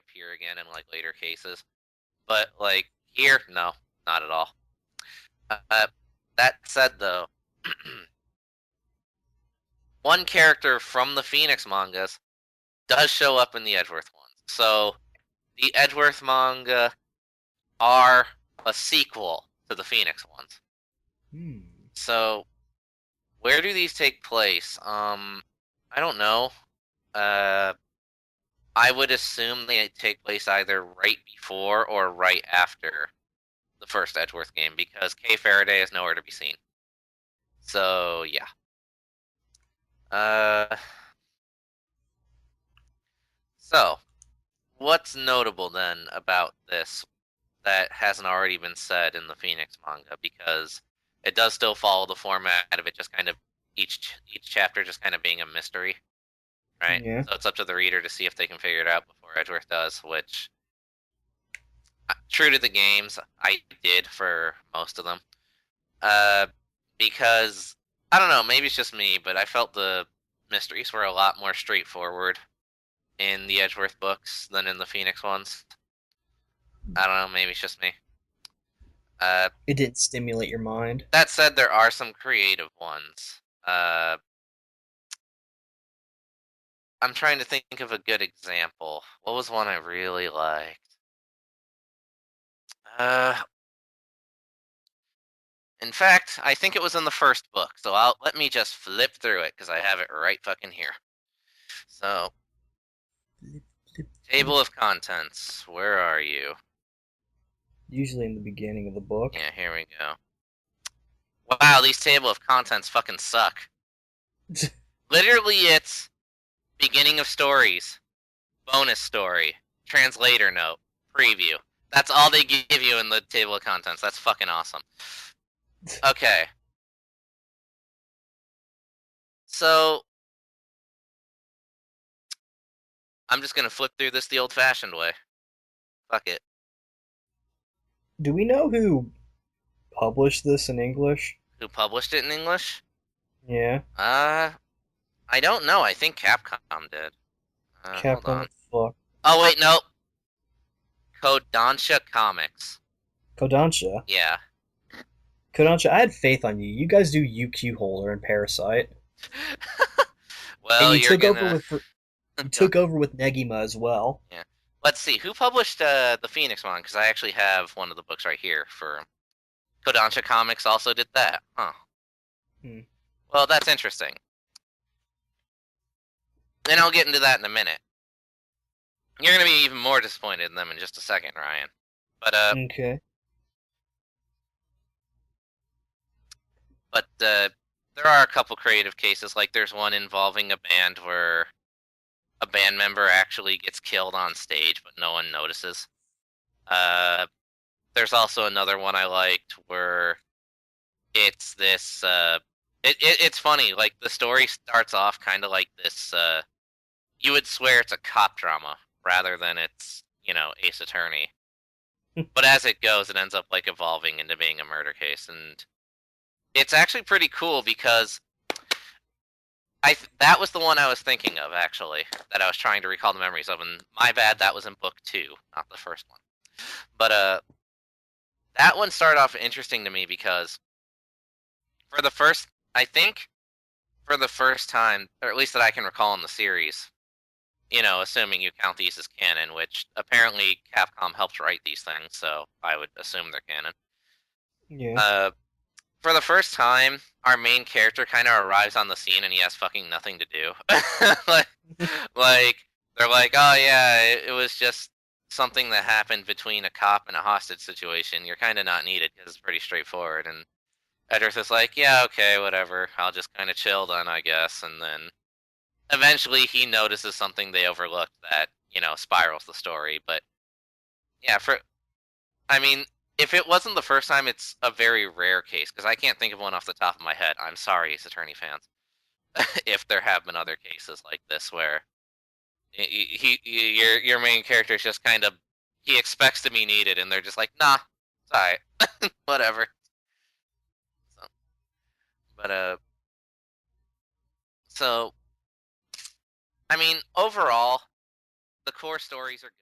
reappear again in like later cases. But like here, no, not at all. Uh, that said, though, one character from the Phoenix mangas does show up in the Edgeworth ones. So the Edgeworth manga are a sequel to the Phoenix ones. Hmm. So where do these take place? I don't know. Uh, I would assume they take place either right before or right after the first Edgeworth game because Kay Faraday is nowhere to be seen. So yeah. Uh, so what's notable then about this that hasn't already been said in the Phoenix manga? Because it does still follow the format of it, just kind of each chapter just kind of being a mystery, right? Yeah. So it's up to the reader to see if they can figure it out before Edgeworth does, which true to the games, I did for most of them. Uh, because I don't know, maybe it's just me, but I felt the mysteries were a lot more straightforward in the Edgeworth books than in the Phoenix ones. I don't know, maybe it's just me. Uh, It didn't stimulate your mind. that said, there are some creative ones. I'm trying to think of a good example. What was one I really liked? Uh, in fact, I think it was in the first book, so let me just flip through it because I have it right fucking here. So, Flip, flip, flip. table of contents. Where are you? Usually in the beginning of the book. Yeah, here we go. Wow, these table of contents fucking suck. Literally, it's beginning of stories, bonus story, translator note, preview. That's all they give you in the table of contents. That's fucking awesome. Okay, so I'm just gonna flip through this the old-fashioned way. Fuck it. Do we know who published this in English? Who published it in English? Yeah. Uh, I don't know. I think Capcom did. Hold Capcom. on. What the fuck? Oh wait, no. Kodansha Comics. Kodansha. Yeah. Kodansha, I had faith on you. You guys do UQ Holder and Parasite. And Well, you're gonna. you Go. took over with Negima as well. Yeah. Let's see. Who published the Phoenix one? Because I actually have one of the books right here for Kodansha Comics. Also did that. Huh. Hmm. Well, that's interesting. And I'll get into that in a minute. You're gonna be even more disappointed in them in just a second, Ryan. But Okay. there are a couple creative cases. Like there's one involving a band where a band member actually gets killed on stage, but no one notices. Uh, there's also another one I liked where it's this. It's funny. Like the story starts off kind of like this. You would swear it's a cop drama rather than it's Ace Attorney. But as it goes, it ends up like evolving into being a murder case, and it's actually pretty cool because that was the one I was thinking of actually that I was trying to recall the memories of, and my bad, that was in book 2, not the first one. But that one started off interesting to me because for the first, I think for the first time, or at least that I can recall in the series, assuming you count these as canon, which apparently Capcom helped write these things, so I would assume they're canon. Yeah. Uh, for the first time, our main character kind of arrives on the scene and he has fucking nothing to do. like, like they're like, oh yeah, it was just something that happened between a cop and a hostage situation. You're kind of not needed because it's pretty straightforward. And Edgeworth is like, yeah, okay, whatever. I'll just kind of chill then, I guess. And then eventually he notices something they overlooked that spirals the story. But yeah, I mean, if it wasn't the first time, it's a very rare case because I can't think of one off the top of my head. I'm sorry, Ace Attorney fans, if there have been other cases like this where your main character is just kind of he expects to be needed, and they're just like, nah, it's alright, whatever. So, but so I mean, overall, the core stories are good.